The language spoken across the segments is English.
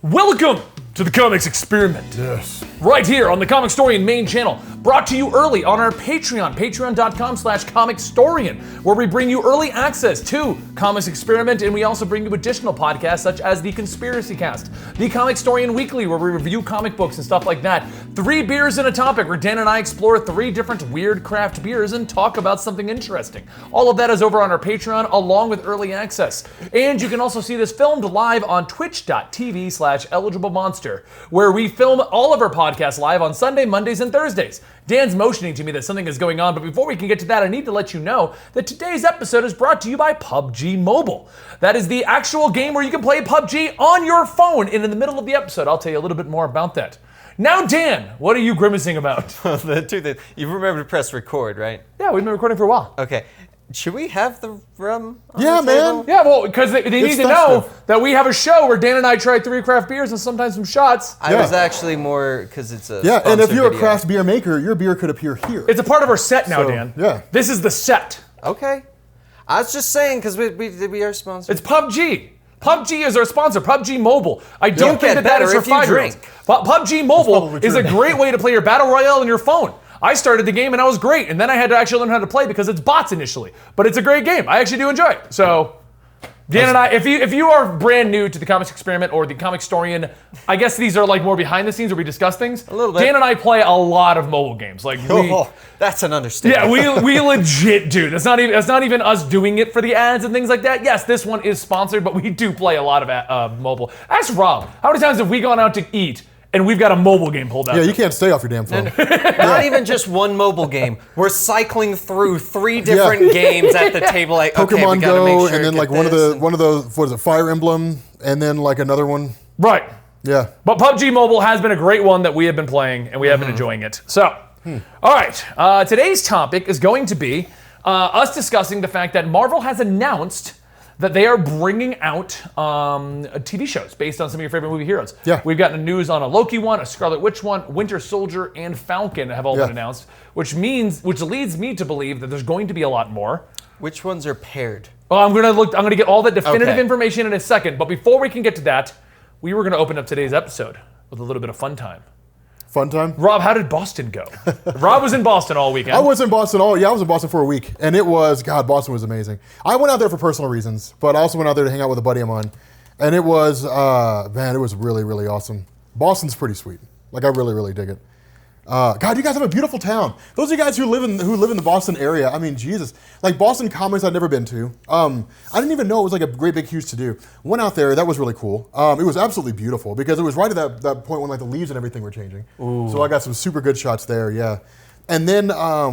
Welcome to the Comics Experiment. Yes. Right here on the Comicstorian main channel, brought to you early on our Patreon, patreon.com/Comicstorian, where we bring you early access to Comics Experiment, and we also bring you additional podcasts such as the Conspiracy Cast, the Comicstorian Weekly, where we review comic books and stuff like that, 3 Beers in a Topic, where Dan and I explore 3 different weird craft beers and talk about something interesting. All of that is over on our Patreon, along with early access. And you can also see this filmed live on twitch.tv/eligiblemonster, where we film all of our podcasts live on Sunday, Mondays, and Thursdays. Dan's motioning to me that something is going on, but before we can get to that, I need to let you know that today's episode is brought to you by PUBG Mobile. That is the actual game where you can play PUBG on your phone, and in the middle of the episode, I'll tell you a little bit more about that. Now, Dan, what are you grimacing about? The two things. You remember to press record, right? Yeah, we've been recording for a while. Okay. Should we have the rum on Yeah, the table? man. Yeah, well, because they need to know that we have a show where Dan and I try 3 craft beers and sometimes some shots. I was actually more, because it's a Yeah, and if you're video. a craft beer maker, your beer could appear here. It's a part of our set now, So, Dan. yeah. This is the set. Okay. I was just saying, because we are sponsored. It's PUBG. PUBG is our sponsor, PUBG Mobile. I don't think that is better for if you 5-year-olds. drink. But PUBG Mobile probably is a true. great way to play your battle royale on your phone. I started the game and I was great, and then I had to actually learn how to play because it's bots initially. But it's a great game. I actually do enjoy it. So, Dan and I, if you are brand new to the Comics Experiment or the Comicstorian, I guess these are like more behind the scenes where we discuss things. A little bit. Dan and I play a lot of mobile games. Like Oh, that's an understatement. yeah, we legit do. That's not even us doing it for the ads and things like that. Yes, this one is sponsored, but we do play a lot of mobile. Ask Rob, how many times have we gone out to eat and we've got a mobile game pulled out? Yeah, you can't stay off your damn phone. Not even just one mobile game. We're cycling through 3 different games at the table. Like, okay, we Pokemon gotta Go, make sure and then get like one of this. those, what is it, Fire Emblem, and then like another one. Right. Yeah. But PUBG Mobile has been a great one that we have been playing, and we have been enjoying it. So, all right. Today's topic is going to be us discussing the fact that Marvel has announced that they are bringing out TV shows based on some of your favorite movie heroes. Yeah. We've gotten news on a Loki one, a Scarlet Witch one, Winter Soldier, and Falcon have all been announced, which leads me to believe that there's going to be a lot more. Which ones are paired? Well, I'm gonna get all that definitive Okay. information in a second, but before we can get to that, we were gonna open up today's episode with a little bit of fun time. Fun time. Rob, how did Boston go? Rob was in Boston all weekend. I was in Boston I was in Boston for a week, and it was, God, Boston was amazing. I went out there for personal reasons, but I also went out there to hang out with a buddy of mine, and it was, man, it was really, really awesome. Boston's pretty sweet. Like, I really, really dig it. God, you guys have a beautiful town. Those of you guys who live in the Boston area, I mean, Jesus. Like, Boston Comics I'd never been to. I didn't even know it was like a great big huge to-do. Went out there, that was really cool. It was absolutely beautiful because it was right at that point when like the leaves and everything were changing. Ooh. So I got some super good shots there, yeah. And then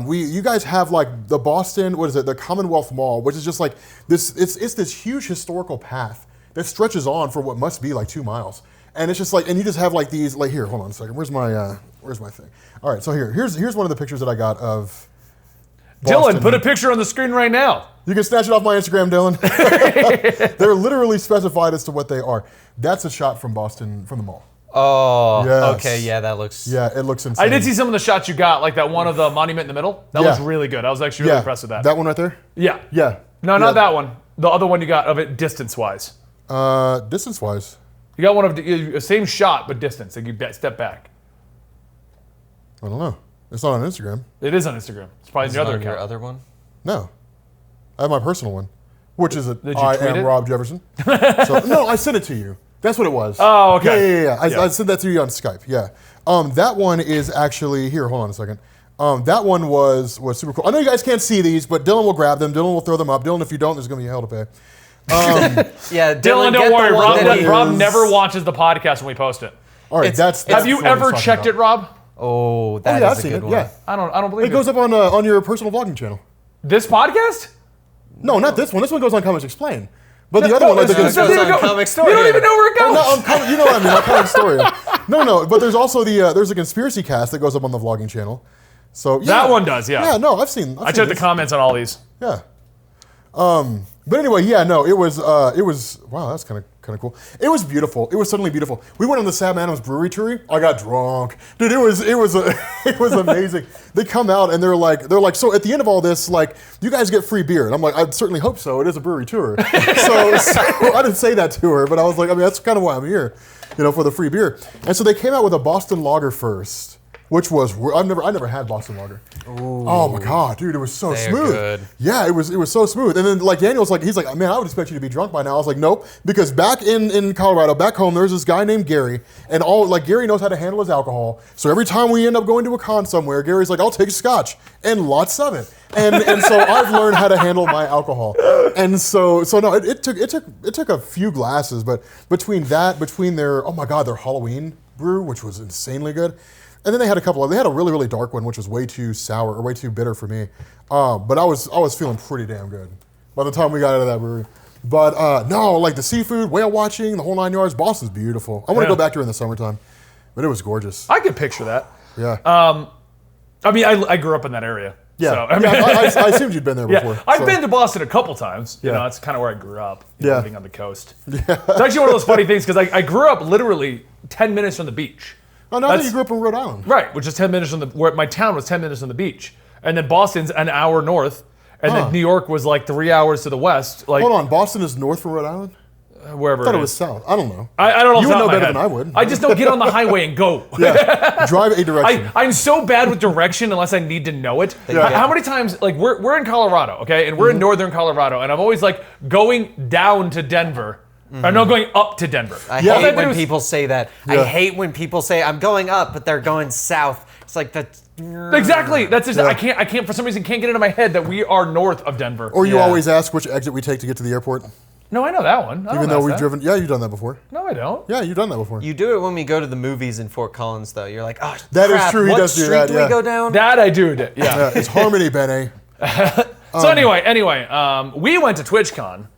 you guys have like the Boston, the Commonwealth Mall, which is just like this, it's this huge historical path that stretches on for what must be like 2 miles. And it's just like, and you just have like these, like here, hold on a second, where's my thing? All right, so here's one of the pictures that I got of Boston. Dylan, put a picture on the screen right now. You can snatch it off my Instagram, Dylan. They're literally specified as to what they are. That's a shot from Boston, from the mall. Oh, Yes. okay, yeah, that looks... Yeah, it looks insane. I did see some of the shots you got, like that one of the monument in the middle. That was really good. I was actually really impressed with that. That one right there? Yeah. Yeah. No, not that one. The other one you got of it distance-wise. Distance-wise? You got one of the same shot, but distance. Like you step back. I don't know. It's not on Instagram. It is on Instagram. It's probably Is the it other on your account. other one? No. I have my personal one, which is Did you I tweet am it? Rob Jefferson. So, no, I sent it to you. That's what it was. Oh, okay. Yeah. I sent that to you on Skype. Yeah. That one is actually here. Hold on a second. That one was super cool. I know you guys can't see these, but Dylan will grab them. Dylan will throw them up. Dylan, if you don't, there's going to be hell to pay. Yeah, Dylan, don't worry. Rob never watches the podcast when we post it. All right, that's Have you what I'm ever talking checked about. it, Rob? Oh, that I've is a seen good it. one. Yeah. I don't believe It goes up on your personal vlogging channel. This podcast? No, not this one. This one goes on Comics Explain. But the other one, like the This goes on Comicstorian. You don't even know where it goes. no, you know what I mean, like Comicstorian. No, but there's also there's a conspiracy cast that goes up on the vlogging channel. So yeah. That one does, yeah. Yeah, no, I've seen I checked the this. comments on all these. Yeah. But anyway, yeah, no, it was wow, that's kind of cool. It was beautiful. It was suddenly beautiful. We went on the Sam Adams Brewery tour. I got drunk, dude. It was it was amazing. They come out and they're like, so at the end of all this, like, you guys get free beer, and I'm like, I certainly hope so. It is a brewery tour, so I didn't say that to her, but I was like, I mean, that's kind of why I'm here, for the free beer. And so they came out with a Boston Lager first, which was I never had Boston Lager. Ooh. Oh my god, dude, it was so smooth. Good. Yeah, it was so smooth. And then like Daniel's like, he's like, man, I would expect you to be drunk by now. I was like, nope, because back in Colorado, back home, there's this guy named Gary, and Gary knows how to handle his alcohol. So every time we end up going to a con somewhere, Gary's like, I'll take scotch and lots of it. And so I've learned how to handle my alcohol. And so no, it took a few glasses, but between their their Halloween brew, which was insanely good. And then they had they had a really, really dark one, which was way too sour or way too bitter for me. But I was feeling pretty damn good by the time we got out of that brewery. But no, like the seafood, whale watching, the whole 9 yards. Boston's beautiful. I want to go back during the summertime, but it was gorgeous. I could picture that. Yeah. I mean, I grew up in that area. Yeah. So, I mean, I assumed you'd been there before. Yeah, I've been to Boston a couple times. You know, that's kind of where I grew up, living on the coast. Yeah. It's actually one of those funny things because I grew up literally 10 minutes from the beach. Oh, no, I thought you grew up in Rhode Island. Right, which is 10 minutes where my town was 10 minutes from the beach. And then Boston's an hour north. And then New York was like 3 hours to the west. Like, hold on, Boston is north from Rhode Island? Wherever I thought it was south. I don't know. I don't know. You would know better than I would. I just don't get on the highway and go. Yeah, drive a direction. I'm so bad with direction unless I need to know it. Yeah. How many times, like, we're in Colorado, okay? And we're in northern Colorado. And I'm always like going down to Denver. I'm not going up to Denver. I hate when people say that. I hate when people say, I'm going up, but they're going south. It's like that. Exactly. That's just, I can't, for some reason, can't get into my head that we are north of Denver. Or you always ask which exit we take to get to the airport. No, I know that one. Even though we've driven. Yeah, you've done that before. No, I don't. Yeah, you've done that before. You do it when we go to the movies in Fort Collins, though. You're like, oh, that crap, is true. He does do that. What street do we go down? That I do. Yeah. It's Harmony, Benny. So anyway, we went to TwitchCon.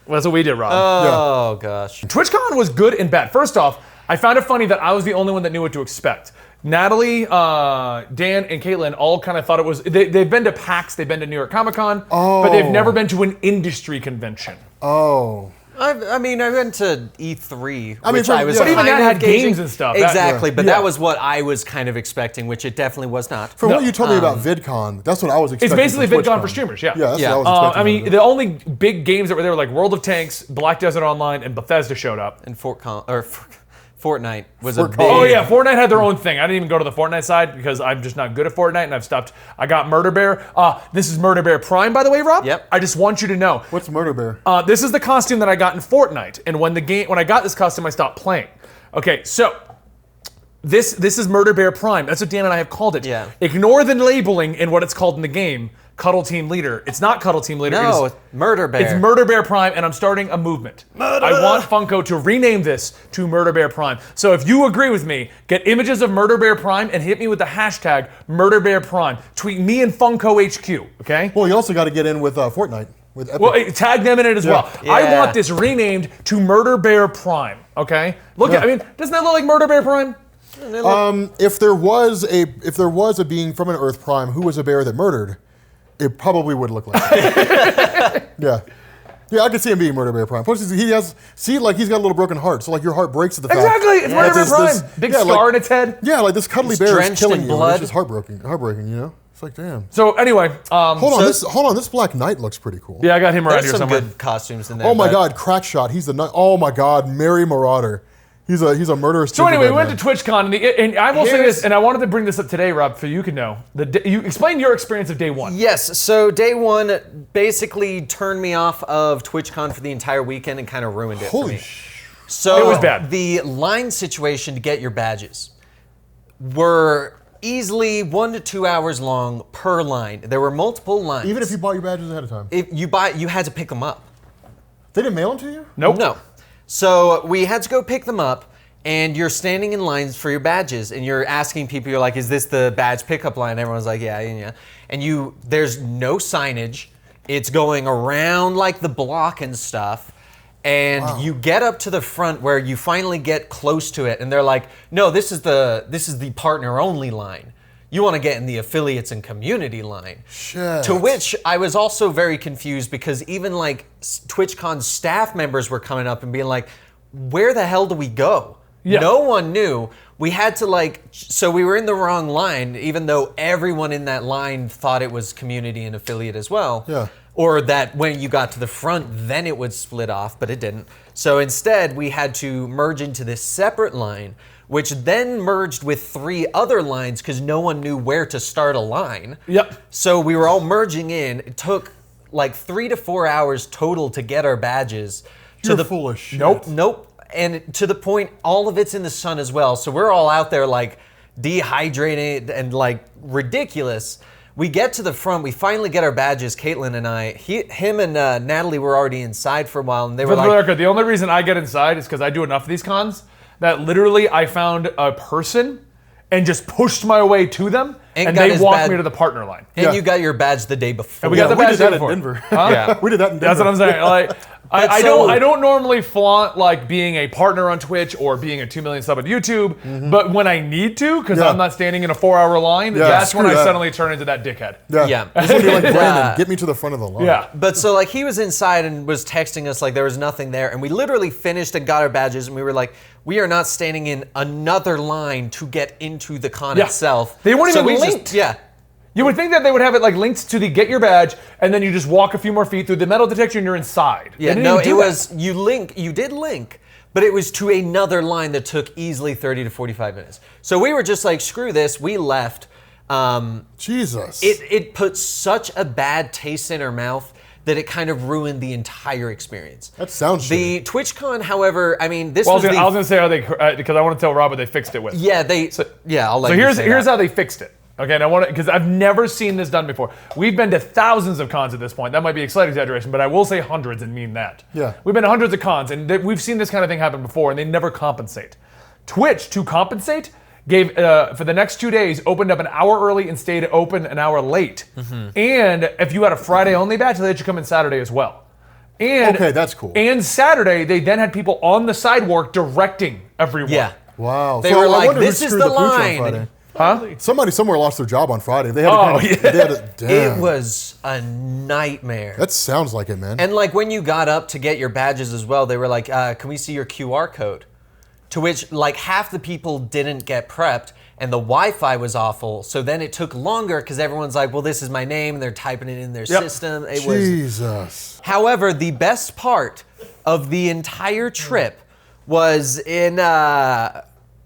That's what we did, Rob. Oh, gosh. TwitchCon was good and bad. First off, I found it funny that I was the only one that knew what to expect. Natalie, Dan, and Caitlin all kind of thought it was... They've been to PAX, they've been to New York Comic Con, but they've never been to an industry convention. Oh. I mean, I went to E3, I mean, which I was but even that kind had of gauging. games and stuff. Exactly, but that was what I was kind of expecting, which it definitely was not. From what you told me about VidCon, that's what I was expecting. It's basically VidCon for streamers, yeah. Yeah, that's what I was expecting. I mean, the only big games that were there were like World of Tanks, Black Desert Online, and Bethesda showed up. And Fortnite was a big... Oh yeah, Fortnite had their own thing. I didn't even go to the Fortnite side because I'm just not good at Fortnite, and I've stopped. I got Murder Bear. This is Murder Bear Prime, by the way, Rob. Yep. I just want you to know. What's Murder Bear? This is the costume that I got in Fortnite, and when I got this costume, I stopped playing. Okay, so this is Murder Bear Prime. That's what Dan and I have called it. Yeah. Ignore the labeling in what it's called in the game. Cuddle Team Leader. It's not Cuddle Team Leader. No, it's Murder Bear. It's Murder Bear Prime, and I'm starting a movement. I want Funko to rename this to Murder Bear Prime. So if you agree with me, get images of Murder Bear Prime and hit me with the hashtag Murder Bear Prime. Tweet me and Funko HQ, okay? Well, you also got to get in with Fortnite. With Epic. Well, tag them in it as well. Yeah. I want this renamed to Murder Bear Prime, okay? Look at, I mean, doesn't that look like Murder Bear Prime? If there was a being from an Earth Prime who was a bear that murdered, it probably would look like that. Yeah. Yeah, I could see him being Murder Bear Prime. Plus, he's got a little broken heart, so like your heart breaks at the fact. Exactly, it's Murder Bear Prime. Big scar in its head. Yeah, like this cuddly bear is killing you, blood. which is heartbreaking, you know? It's like, damn. So anyway, hold on, this Black Knight looks pretty cool. Yeah, I got him around There's here some somewhere. good costumes in there. Oh my God, Crackshot, he's the knight. Oh my God, Merry Marauder. He's a murderous. So anyway, we went to TwitchCon, and I will say this, and I wanted to bring this up today, Rob, so you can know. You explain your experience of day one. Yes, so day one basically turned me off of TwitchCon for the entire weekend and kind of ruined it for me. So it was bad. The line situation to get your badges were easily 1 to 2 hours long per line. There were multiple lines. Even if you bought your badges ahead of time? If you had to pick them up. They didn't mail them to you? Nope. No. So we had to go pick them up, and you're standing in lines for your badges, and you're asking people, you're like, is this the badge pickup line? Everyone's like, yeah. And there's no signage. It's going around like the block and stuff. And you get up to the front where you finally get close to it, and they're like, no, this is the partner only line. You want to get in the affiliates and community line. Shit. To which I was also very confused because even like TwitchCon staff members were coming up and being like, where the hell do we go? Yeah. No one knew. We had to so we were in the wrong line, even though everyone in that line thought it was community and affiliate as well. Yeah. Or that when you got to the front, then it would split off, but it didn't. So instead, we had to merge into this separate line, which then merged with 3 other lines because no one knew where to start a line. Yep. So we were all merging in. It took like 3 to 4 hours total to get our badges. You're full of shit. Nope. And to the point, all of it's in the sun as well. So we're all out there like dehydrated and like ridiculous. We get to the front. We finally get our badges. Caitlin and I, him and Natalie were already inside for a while, and they were For the like, record, the only reason I get inside is because I do enough of these cons that literally I found a person and just pushed my way to them, and got they his walked me to the partner line. and Yeah. you got your badge the day before. And we got the we badge did that before. in Denver. Yeah. We did that in Denver. That's what I'm saying. Like, I so- don't normally flaunt like being a partner on Twitch or being a 2 million sub on YouTube, but when I need to, because Yeah. I'm not standing in a 4-hour line, Yeah, that's when screw I that. suddenly turn into that dickhead. Yeah. This is when you're like, And, Brandon, get me to the front of the line. Yeah. But so like he was inside and was texting us like there was nothing there, and we literally finished and got our badges, and we were like, we are not standing in another line to get into the con Yeah. itself. They weren't So even we just- linked. yeah. You would think that they would have it like linked to the get your badge, and then you just walk a few more feet through the metal detector and you're inside. Yeah, They didn't no, even it do that. was you did link, but it was to another line that took easily 30 to 45 minutes. So we were just like, screw this, we left. Jesus. It put such a bad taste in our mouth that it kind of ruined the entire experience. That sounds The TwitchCon, however, I mean, this Well, was I was the... gonna say how they because I want to tell Rob what they fixed it with. Yeah, I'll let So you here's say here's that. how they fixed it. Okay, and I want to because I've never seen this done before. We've been to thousands of cons at this point. That might be a slight exaggeration, but I will say hundreds and mean that. Yeah. We've been to hundreds of cons, and we've seen this kind of thing happen before, and they never compensate. Twitch, to compensate, gave for the next 2 days opened up an hour early and stayed open an hour late. And if you had a Friday only badge, they let you come in Saturday as well. And Okay, that's cool. And Saturday, they then had people on the sidewalk directing everyone. Yeah. Wow. They So were I like, wonder who this is screwed the pooch on line. Friday. Huh? Somebody somewhere lost their job on Friday. They had Oh, to yeah. they had to, damn. It was a nightmare. That sounds like it, man. And like when you got up to get your badges as well, they were like, can we see your QR code? To which like half the people didn't get prepped and the Wi-Fi was awful. So then it took longer because everyone's like, well, this is my name. And they're typing it in their system. It was. Jesus. However, the best part of the entire trip was in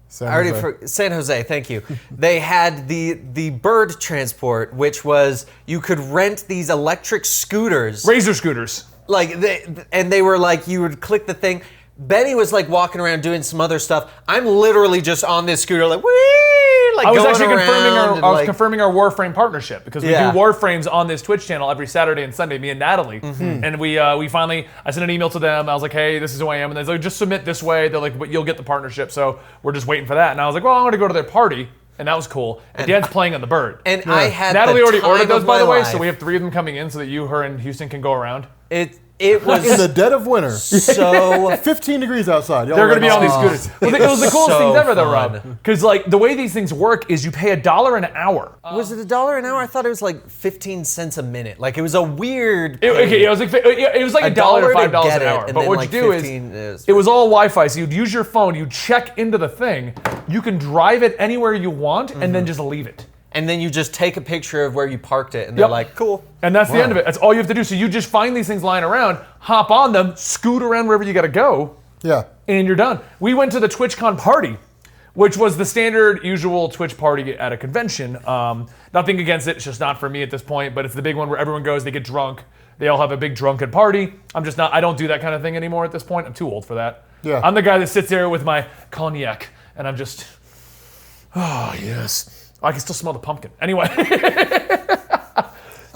San Jose, thank you. They had the bird transport, which was you could rent these electric scooters. Razor scooters. Like they were like you would click the thing. Benny was like walking around doing some other stuff. I'm literally just on this scooter like whee, like I was going actually around and, confirming our Warframe partnership because we Yeah. do Warframes on this Twitch channel every Saturday and Sunday, me and Natalie. And we finally, I sent an email to them. I was like, hey, this is who I am. And they're like, just submit this way. They're like, but you'll get the partnership. So we're just waiting for that. And I was like, well, I'm going to go to their party. And that was cool. And Dan's playing on the bird. And I had Natalie the already time ordered those, of by the my way. life. So we have 3 of them coming in so that you, her, and Houston can go around. It was In the dead of winter. so 15 degrees outside. Y'all They're going to be on right these now. scooters. Well, it was the coolest So things ever, though, fun. Rob. Because like the way these things work is you pay $1 an hour. Was it $1 an hour? I thought it was like 15 cents a minute. Like it was a weird. It was like $1 to $1 $5 to get an it, hour. and But then, what like, you do 15 is, is- it was all Wi-Fi. So you'd use your phone, you'd check into the thing, you can drive it anywhere you want, and then just leave it. And then you just take a picture of where you parked it, and they're Yep. like, cool. And that's the end of it. That's all you have to do. So you just find these things lying around, hop on them, scoot around wherever you got to go, Yeah. and you're done. We went to the TwitchCon party, which was the standard, usual Twitch party at a convention. Nothing against it. It's just not for me at this point. But it's the big one where everyone goes, they get drunk. They all have a big drunken party. I'm just not. I don't do that kind of thing anymore at this point. I'm too old for that. Yeah. I'm the guy that sits there with my cognac, and I'm just, oh yes. I can still smell the pumpkin. Anyway. I'm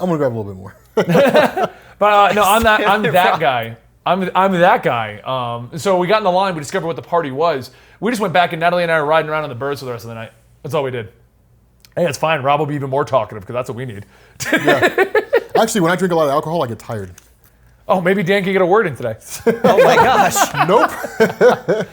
gonna grab a little bit more. But no, I'm that guy. I'm that guy. So we got in the line. We discovered what the party was. We just went back, and Natalie and I were riding around on the birds for the rest of the night. That's all we did. Hey, it's fine. Rob will be even more talkative because that's what we need. Actually, when I drink a lot of alcohol, I get tired. Oh, maybe Dan can get a word in today. Oh my gosh. Nope.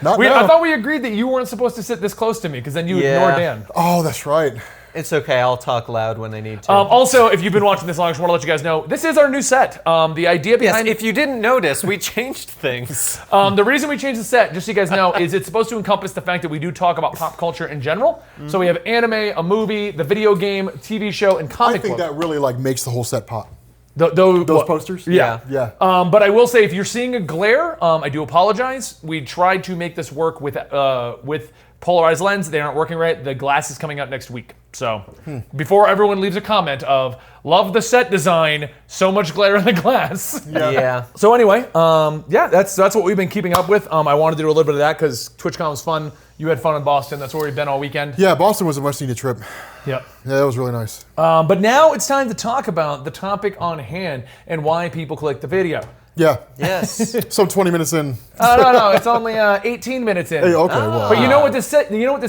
Not now. I thought we agreed that you weren't supposed to sit this close to me because then you Yeah. ignore Dan. Oh, that's right. It's okay. I'll talk loud when I need to. Also, if you've been watching this long, I just want to let you guys know this is our new set. The idea behind if you didn't notice, we changed things. the reason we changed the set, just so you guys know, is it's supposed to encompass the fact that we do talk about pop culture in general. So we have anime, a movie, the video game, TV show, and comic I think book. that really like makes the whole set pop. Those posters? Yeah. Yeah. But I will say, if you're seeing a glare, I do apologize. We tried to make this work with polarized lens. They aren't working right. The glass is coming out next week. So before everyone leaves a comment of, love the set design, so much glare in the glass. Yeah. So anyway, that's what we've been keeping up with. I wanted to do a little bit of that because TwitchCon was fun. You had fun in Boston. That's where we've been all weekend. Yeah, Boston was a much needed trip. Yep. Yeah, that was really nice. But now it's time to talk about the topic on hand and why people click the video. Yeah. Yes. So 20 minutes in. No, it's only 18 minutes in. Hey, okay, well. But you know what this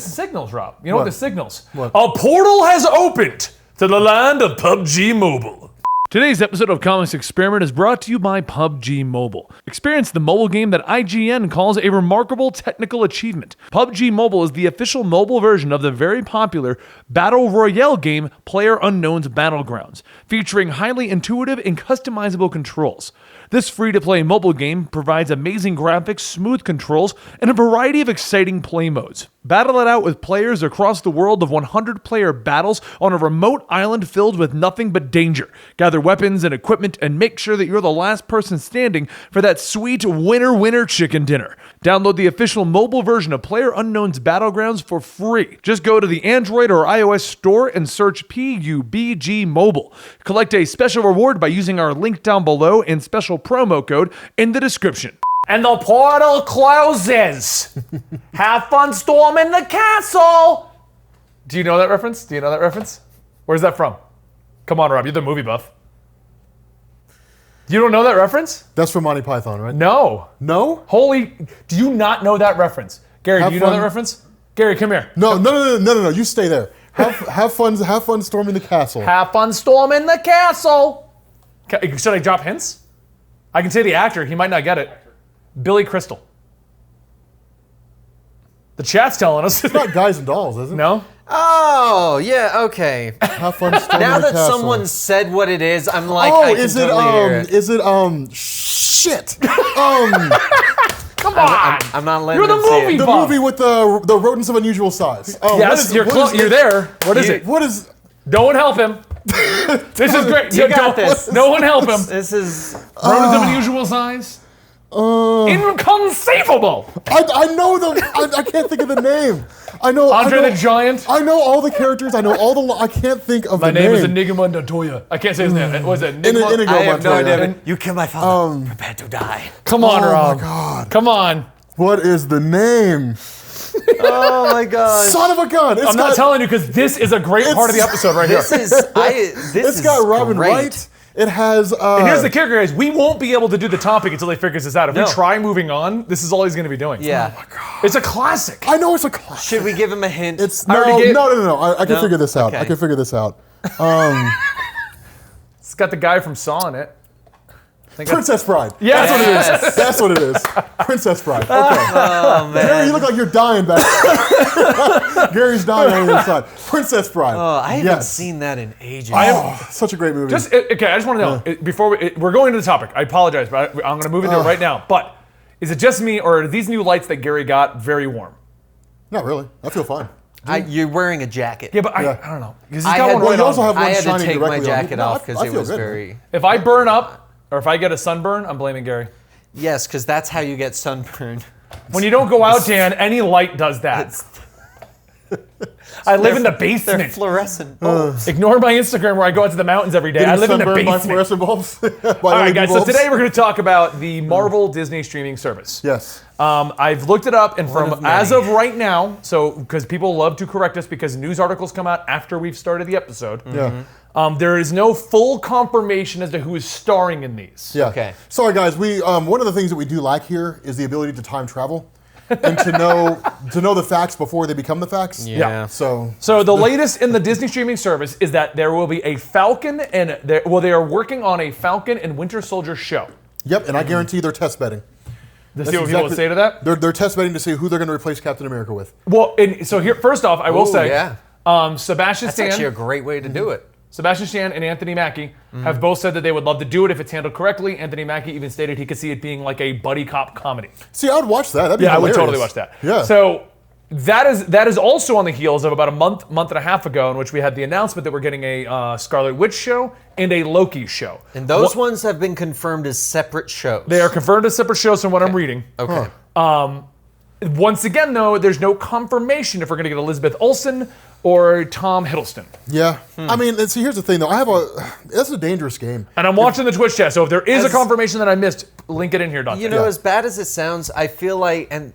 signals, Rob? You know what this signals? What? A portal has opened to the land of PUBG Mobile. Today's episode of Comics Experiment is brought to you by PUBG Mobile. Experience the mobile game that IGN calls a remarkable technical achievement. PUBG Mobile is the official mobile version of the very popular Battle Royale game PlayerUnknown's Battlegrounds, featuring highly intuitive and customizable controls. This free-to-play mobile game provides amazing graphics, smooth controls, and a variety of exciting play modes. Battle it out with players across the world of 100-player battles on a remote island filled with nothing but danger. Gather weapons and equipment and make sure that you're the last person standing for that sweet winner chicken dinner. Download the official mobile version of PlayerUnknown's Battlegrounds for free. Just go to the Android or iOS store and search PUBG Mobile. Collect a special reward by using our link down below and special promo code in the description. And the portal closes. Have fun storming the castle. Do you know that reference? Where's that from? Come on, Rob, you're the movie buff. You don't know that reference? That's from Monty Python, right? No. No? Do you not know that reference? Gary, do you know that reference? Gary, come here. No. You stay there. Have fun storming the castle. Have fun storming the castle. Should I drop hints? I can say the actor. He might not get it. Billy Crystal. The chat's telling us. It's not Guys and Dolls, is it? No? Oh, yeah, okay. Have fun storming Now the that castle. someone said what it is, I'm like, Oh, I can totally hear it. Shit. Come on. I'm not letting You're the them see movie it. The buff. movie with the rodents of unusual size. Oh, Yes, you're there. What is it? What is... No one help him. This is great. You got this. No one help him. This is... Rodents of unusual size. Inconceivable. I know them. I can't think of the name. I know Andre the Giant. I know all the characters. I know all the. I can't think of My the name name. is Enigma Montoya. I can't say his name. Was it Inigo Enigma? I have no Montoya. idea. You kill my father. Prepare to die. Come on, Oh Rob. my god. Come on. What is the name? Oh my gosh. Son of a gun. I'm not telling you because this is a great part of the episode right here. It's got Robin great. Wright. It has. And here's the kicker, guys. We won't be able to do the topic until he figures this out. If No. we try moving on, this is all he's going to be doing. Yeah. Oh my god. It's a classic. I know it's a classic. Should we give him a hint? It's I already gave- no. I can No? figure this out. Okay. I can figure this out. It's got the guy from Saw in it. Princess Bride. Yes. That's what it is. Princess Bride. Okay. Oh, man. Gary, you look like you're dying back there. Gary's dying on the other side. Princess Bride. Oh, I haven't Yes. seen that in ages. Such a great movie. Okay, I just want to know, before we're going to the topic, I apologize, but I'm going to move into it right now. But is it just me, or are these new lights that Gary got very warm? Not really. I feel fine. You're wearing a jacket. Yeah, but I Yeah. don't know. 'Cause he's I got had, one right you also on. have one I had to shining take my directly on me. jacket No, off I because it feel was good, very... If I burn up, or if I get a sunburn, I'm blaming Gary. Yes, because that's how you get sunburned. When you don't go out, Dan, any light does that. I live in the They're basement. fluorescent bulbs. Ignore my Instagram where I go out to the mountains every day. I Getting live in the sunburned by basement. fluorescent bulbs. All right, guys, so today we're going to talk about the Marvel Disney streaming service. Yes. I've looked it up, and of from many. as of right now, so because people love to correct us because news articles come out after we've started the episode, Yeah. there is no full confirmation as to who is starring in these. Yeah. Okay. Sorry, guys. We one of the things that we do lack here is the ability to time travel and to know the facts before they become the facts. Yeah. So So the latest in the Disney streaming service is that there will be a Falcon and they are working on a Falcon and Winter Soldier show. yep, and I guarantee they're test betting. Let's see what people say to that. They're test betting to see who they're going to replace Captain America with. Well, and so here, first off, I will Ooh, say, yeah. Sebastian That's Stan. actually a great way to do it. Sebastian Stan and Anthony Mackie have both said that they would love to do it if it's handled correctly. Anthony Mackie even stated he could see it being like a buddy cop comedy. See, I would watch that. That'd be Yeah, I hilarious. would totally watch that. Yeah. So that is also on the heels of about a month and a half ago, in which we had the announcement that we're getting a Scarlet Witch show and a Loki show. And those ones have been confirmed as separate shows. They are confirmed as separate shows from what I'm reading. Okay. Once again, though, there's no confirmation if we're going to get Elizabeth Olsen or Tom Hiddleston. Yeah. I mean, see, here's the thing, though. That's a dangerous game. And I'm watching the Twitch chat, so if there is a confirmation that I missed, link it in here, Dante. You know, as bad as it sounds, I feel like, and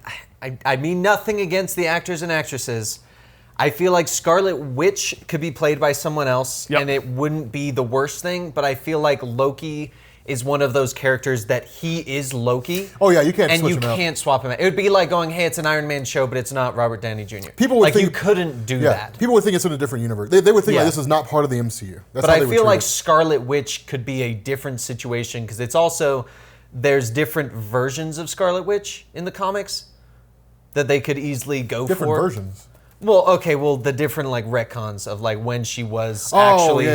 I mean nothing against the actors and actresses, I feel like Scarlet Witch could be played by someone else, and it wouldn't be the worst thing, but I feel like Loki is one of those characters that he is Loki. Oh yeah, you can't and switch you him out. can't swap him out. It would be like going, hey, it's an Iron Man show, but it's not Robert Downey Jr. People would like think, you couldn't do that. People would think it's in a different universe. They would think like this is not part of the MCU. That's But how I they would feel treat like it. Scarlet Witch could be a different situation because it's also, there's different versions of Scarlet Witch in the comics that they could easily go different for. versions. Well, okay, the different like retcons of like when she was actually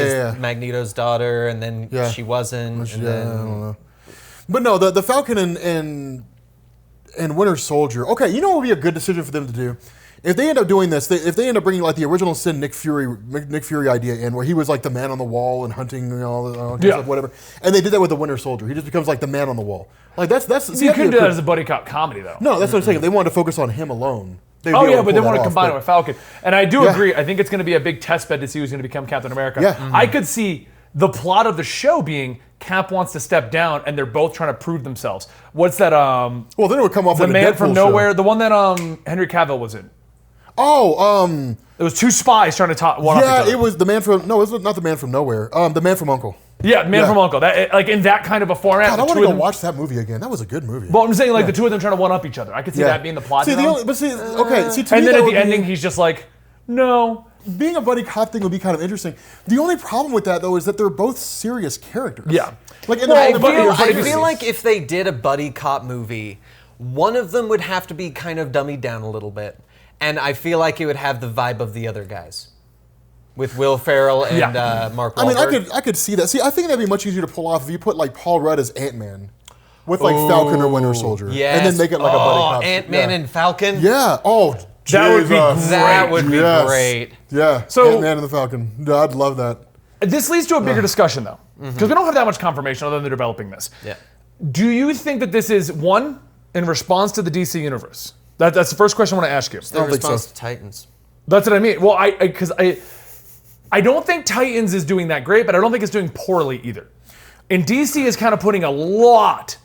Magneto's daughter and then she wasn't. And then, I don't know. But no, the Falcon and Winter Soldier. Okay, you know what would be a good decision for them to do? If they end up doing this, if they end up bringing like the original Sin Nick Fury idea in, where he was like the man on the wall and hunting, all stuff, whatever, and they did that with the Winter Soldier. He just becomes like the man on the wall. Like that's. See, you couldn't do that as a buddy cop comedy, though. No, that's what I'm saying. If they wanted to focus on him alone. But they want to combine it with Falcon. And I do agree. I think it's going to be a big test bed to see who's going to become Captain America. Yeah. I could see the plot of the show being Cap wants to step down, and they're both trying to prove themselves. What's that? Well, then it would come off the like a Man Deadpool from show. Nowhere, the one that Henry Cavill was in. Oh, It was two spies trying to talk one off each other. it was the Man from it was not the Man from Nowhere. The Man from Uncle. Yeah, Man from Uncle. That, like in that kind of a format. God, I want to go watch that movie again. That was a good movie. Well, I'm saying like the two of them trying to one up each other. I could see that being the plot. See, to and me, then that at would the ending, he's just like, no. being a buddy cop thing would be kind of interesting. The only problem with that, though, is that they're both serious characters. Yeah. Like in I the feel like if they did a buddy cop movie, one of them would have to be kind of dummied down a little bit. And I feel like it would have the vibe of the other guys. With Will Ferrell and Mark Wahlberg. I mean, I could see that. See, I think that'd be much easier to pull off if you put like Paul Rudd as Ant-Man with like Falcon or Winter Soldier. Yes. And then make it like a buddy cop. Ant-Man and Falcon? Yeah. Oh, That would be Jesus. That would be great. Yeah. So- Ant-Man and the Falcon. Yeah, I'd love that. This leads to a bigger discussion, though, because we don't have that much confirmation other than they're developing this. Yeah. Do you think that this is, one, in response to the DC universe? That's the first question I want to ask you. The response to Titans. That's what I mean. Well, because I don't think Titans is doing that great, but I don't think it's doing poorly either. And DC is kind of putting a lot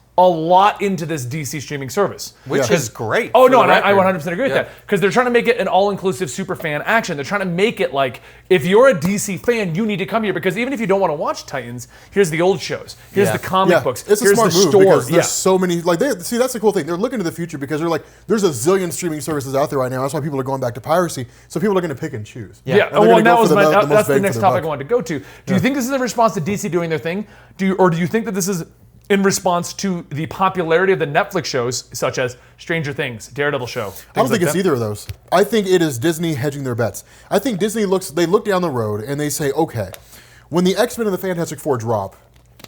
into this DC streaming service. Which is great. Oh, for no, the and I record. 100% agree with that. Because they're trying to make it an all-inclusive super fan action. They're trying to make it like, if you're a DC fan, you need to come here. Because even if you don't want to watch Titans, here's the old shows. Here's the comic books. It's a here's smart the move store. because there's so many. Like, see, that's the cool thing. They're looking to the future because they're like, there's a zillion streaming services out there right now. That's why people are going back to piracy. So people are going to pick and choose. Yeah. And they're gonna go for the most that's the bang next for their topic I buck. wanted to go to. Do you think this is a response to DC doing their thing? Or do you think that this is in response to the popularity of the Netflix shows, such as Stranger Things, Daredevil show? I don't think it's either of those. I think it is Disney hedging their bets. I think Disney look down the road and they say, okay, when the X-Men and the Fantastic Four drop,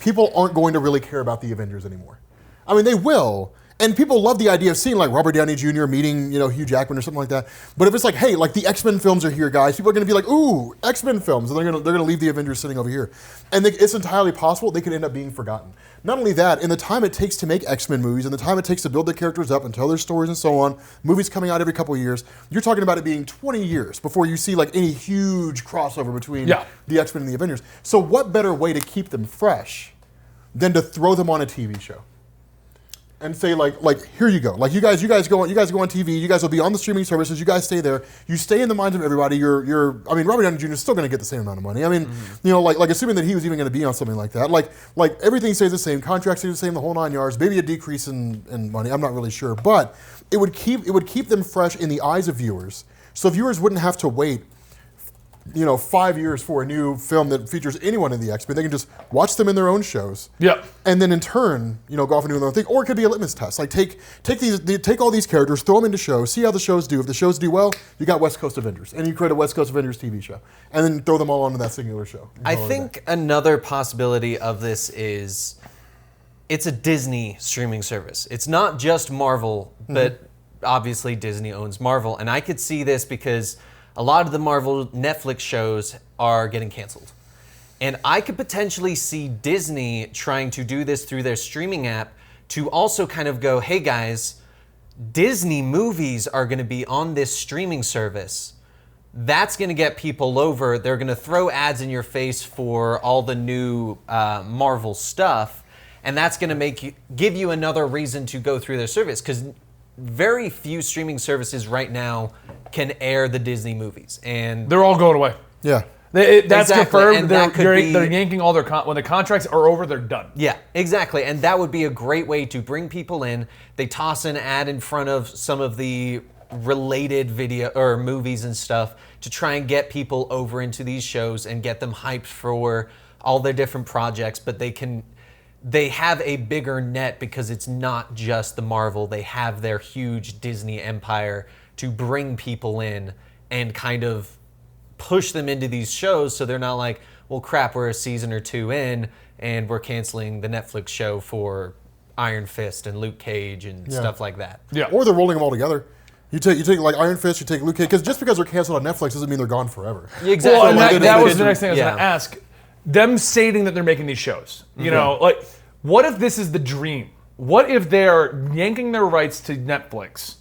people aren't going to really care about the Avengers anymore. I mean, they will. And people love the idea of seeing like Robert Downey Jr. meeting, Hugh Jackman or something like that. But if it's like, hey, like the X-Men films are here, guys, people are going to be like, ooh, X-Men films, and they're going to leave the Avengers sitting over here. And it's entirely possible they could end up being forgotten. Not only that, in the time it takes to make X-Men movies and the time it takes to build their characters up and tell their stories and so on, movies coming out every couple of years, you're talking about it being 20 years before you see like any huge crossover between the X-Men and the Avengers. So what better way to keep them fresh than to throw them on a TV show? And say like here you go, like you guys go on TV, you guys will be on the streaming services, you guys stay there, you stay in the minds of everybody. I mean, Robert Downey Jr. is still going to get the same amount of money. I mean, like assuming that he was even going to be on something like that, like everything stays the same, contracts stay the same, the whole 9 yards, maybe a decrease in money. I'm not really sure, but it would keep them fresh in the eyes of viewers, so viewers wouldn't have to wait 5 years for a new film that features anyone in the X-Men. They can just watch them in their own shows. Yeah. And then in turn, go off and do their own thing. Or it could be a litmus test. Like take all these characters, throw them into shows, see how the shows do. If the shows do well, you got West Coast Avengers, and you create a West Coast Avengers TV show, and then throw them all onto that singular show. I think another possibility of this is it's a Disney streaming service. It's not just Marvel, but obviously Disney owns Marvel, and I could see this because a lot of the Marvel Netflix shows are getting canceled. And I could potentially see Disney trying to do this through their streaming app to also kind of go, hey guys, Disney movies are going to be on this streaming service. That's going to get people over. They're going to throw ads in your face for all the new Marvel stuff. And that's going to give you another reason to go through their service. Because very few streaming services right now can air the Disney movies, and they're all going away. Yeah, that's Exactly, confirmed. and They're yanking all their when the contracts are over, they're done. Yeah, exactly, and that would be a great way to bring people in. They toss an ad in front of some of the related video or movies and stuff to try and get people over into these shows and get them hyped for all their different projects, but they have a bigger net because it's not just the Marvel. They have their huge Disney empire to bring people in and kind of push them into these shows so they're not like, well, crap, we're a season or two in and we're canceling the Netflix show for Iron Fist and Luke Cage and stuff like that. Yeah. Or they're rolling them all together. You take like Iron Fist, you take Luke Cage, because just because they're canceled on Netflix doesn't mean they're gone forever. Exactly. Well, and So, that was the next thing I was going to ask. Them stating that they're making these shows, like, what if this is the dream? What if they're yanking their rights to Netflix,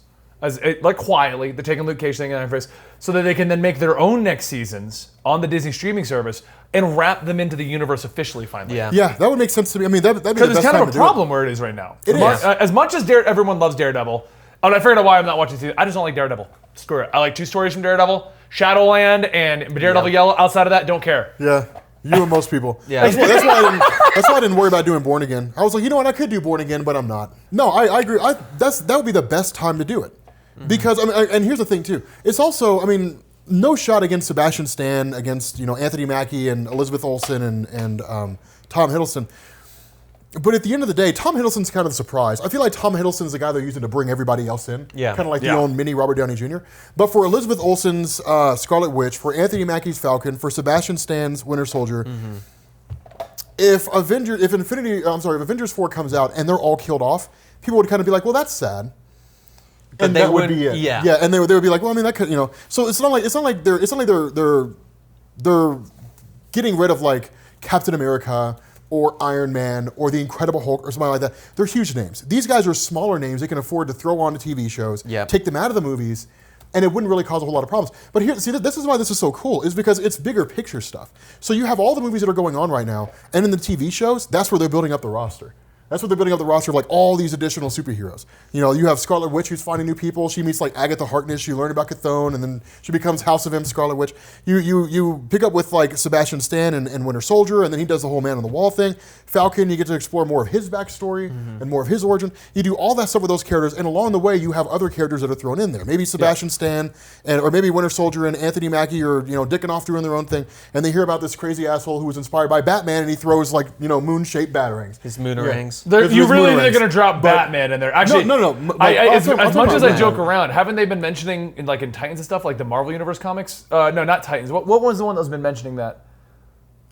like quietly, they're taking Luke Cage thing and Iron Fist, so that they can then make their own next seasons on the Disney streaming service and wrap them into the universe officially finally? Yeah. Yeah, that would make sense to me. I mean, that'd be the Because best it's kind time of to a do problem where it is right now. It is. As much as everyone loves Daredevil, and I figured out why I'm not watching season. I just don't like Daredevil. Screw it. I like 2 stories from Daredevil, Shadowland, and Daredevil Yellow. Outside of that, don't care. Yeah. You and most people. Yeah. That's why I didn't worry about doing Born Again. I was like, you know what, I could do Born Again, but I'm not. No, I agree. That would be the best time to do it. Because, and here's the thing too. It's also, no shot against Sebastian Stan, against, Anthony Mackie and Elizabeth Olsen and Tom Hiddleston. But at the end of the day, Tom Hiddleston's kind of the surprise. I feel like Tom Hiddleston's the guy they're using to bring everybody else in. Yeah. Kind of like the own mini Robert Downey Jr. But for Elizabeth Olsen's Scarlet Witch, for Anthony Mackie's Falcon, for Sebastian Stan's Winter Soldier, if Avengers 4 comes out and they're all killed off, people would kind of be like, well, that's sad. But And they that would wouldn't- be it. yeah. Yeah, and they would be like, well, that could, So it's not like they're getting rid of like Captain America or Iron Man or the Incredible Hulk or something like that. They're huge names. These guys are smaller names they can afford to throw onto TV shows, take them out of the movies, and it wouldn't really cause a whole lot of problems. But here, see, this is why this is so cool, is because it's bigger picture stuff. So you have all the movies that are going on right now, and in the TV shows, that's where they're building up the roster. That's what they're building up the roster of, like all these additional superheroes. You have Scarlet Witch who's finding new people. She meets like Agatha Harkness. You learn about Chthon, and then she becomes House of M Scarlet Witch. You pick up with like Sebastian Stan and Winter Soldier, and then he does the whole Man on the Wall thing. Falcon, you get to explore more of his backstory and more of his origin. You do all that stuff with those characters, and along the way, you have other characters that are thrown in there. Maybe Sebastian Stan, or maybe Winter Soldier and Anthony Mackie, or dicking off doing their own thing, and they hear about this crazy asshole who was inspired by Batman, and he throws like moon-shaped batarangs. His moonerangs. You really think they're going to drop Batman in there? Actually, no. As much as I Batman. joke around, haven't they been mentioning in Titans and stuff, like the Marvel Universe comics? No, not Titans. What was the one that's been mentioning that?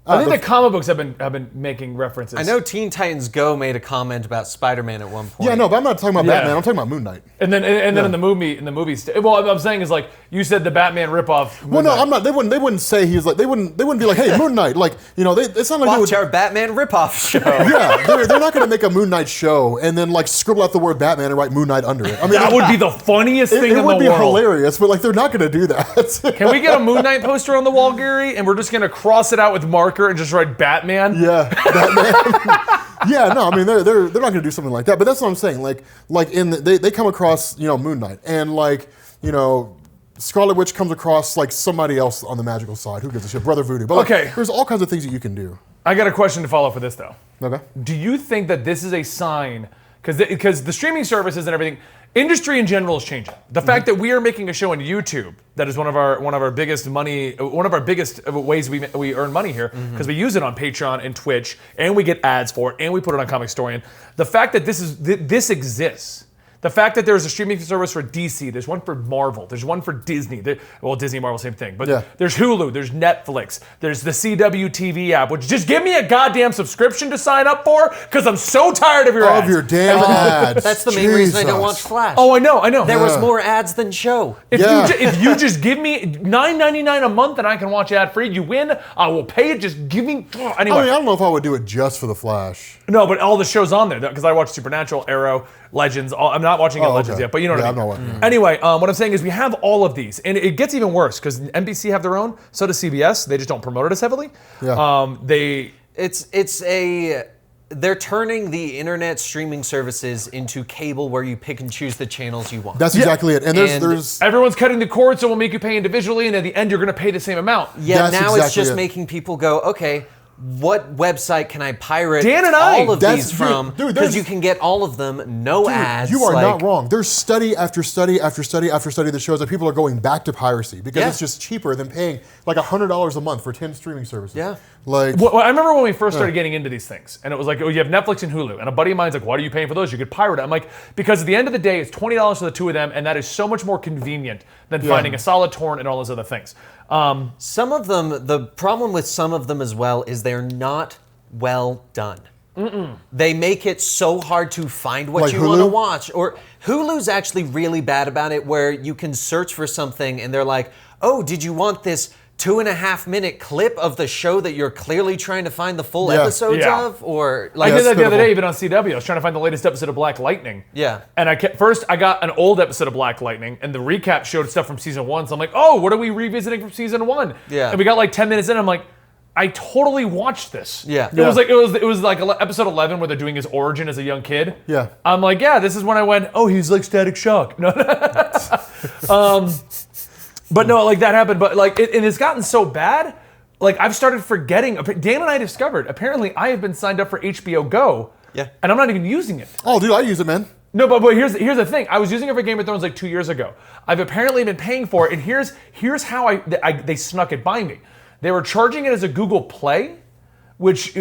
I think the comic books have been making references. I know Teen Titans Go made a comment about Spider-Man at one point. Yeah, no, but I'm not talking about Batman. I'm talking about Moon Knight. And then in the movies. Well, what I'm saying is like you said the Batman ripoff. Well, no, I'm not. They wouldn't say he's like. They wouldn't be like, hey, Moon Knight. Like, it's not like they would. Watch our Batman ripoff show. Yeah, they're not going to make a Moon Knight show and then like scribble out the word Batman and write Moon Knight under it. I mean, that would be the funniest thing in the world. It would be hilarious, but like they're not going to do that. Can we get a Moon Knight poster on the wall, Gary? And we're just going to cross it out with marker and just write Batman. Yeah, Batman. Yeah, no, I mean they're not going to do something like that. But that's what I'm saying. They come across Moon Knight and Scarlet Witch comes across like somebody else on the magical side. Who gives a shit? Brother Voodoo. But there's all kinds of things that you can do. I got a question to follow up for this though. Okay. Do you think that this is a sign? Because the streaming services and everything, industry in general is changing. The fact that we are making a show on YouTube that is one of our biggest ways we earn money here, because we use it on Patreon and Twitch, and we get ads for it, and we put it on Comicstorian. The fact that this exists. The fact that there's a streaming service for DC, there's one for Marvel, there's one for Disney. Disney and Marvel, same thing. But there's Hulu, there's Netflix, there's the CW TV app, which just give me a goddamn subscription to sign up for, because I'm so tired of your ads. Of your damn ads. That's the main reason I don't watch Flash. Oh, I know. There was more ads than show. If you just give me $9.99 a month and I can watch ad-free, you win. I will pay it. Just give me... Anyway. I mean, I don't know if I would do it just for the Flash. No, but all the shows on there, because I watch Supernatural, Arrow, Legends. I'm not watching Legends yet, but you know what I mean. I'm not watching. Anyway, what I'm saying is we have all of these, and it gets even worse because NBC have their own. So does CBS. They just don't promote it as heavily. Yeah. They're turning the internet streaming services into cable, where you pick and choose the channels you want. That's exactly it. And there's everyone's cutting the cord, so we'll make you pay individually, and at the end you're going to pay the same amount. Yeah. Now it's just making people go, okay, what website can I pirate all of these from? Because you can get all of them, no ads. You are not wrong. There's study after study after study after study that shows that people are going back to piracy because it's just cheaper than paying like $100 a month for 10 streaming services. Yeah. Like, well, I remember when we first started getting into these things, and it was like, oh, you have Netflix and Hulu, and a buddy of mine's like, why are you paying for those? You could pirate it. I'm like, because at the end of the day, it's $20 for the two of them, and that is so much more convenient than finding a solid torrent and all those other things. Some of them, the problem with some of them as well is they're not well done. They make it so hard to find what you want to watch. Or Hulu's actually really bad about it, where you can search for something and they're like, oh, did you want this 2.5-minute clip of the show that you're clearly trying to find the full episodes of? Or like, I did that the other day, even on CW. I was trying to find the latest episode of Black Lightning. Yeah. And first I got an old episode of Black Lightning, and the recap showed stuff from season 1. So I'm like, oh, what are we revisiting from season 1? Yeah. And we got like 10 minutes in. I'm like, I totally watched this. Yeah. It was like episode 11 where they're doing his origin as a young kid. Yeah. I'm like, yeah, this is when I went, oh, he's like Static Shock. No. But no, like that happened. But like, and it's gotten so bad. Like I've started forgetting. Dan and I discovered apparently I have been signed up for HBO Go. Yeah. And I'm not even using it. oh, dude, I use it, man. No, but here's the thing. I was using it for Game of Thrones like 2 years ago. I've apparently been paying for it, and here's how they snuck it by me. They were charging it as a Google Play, which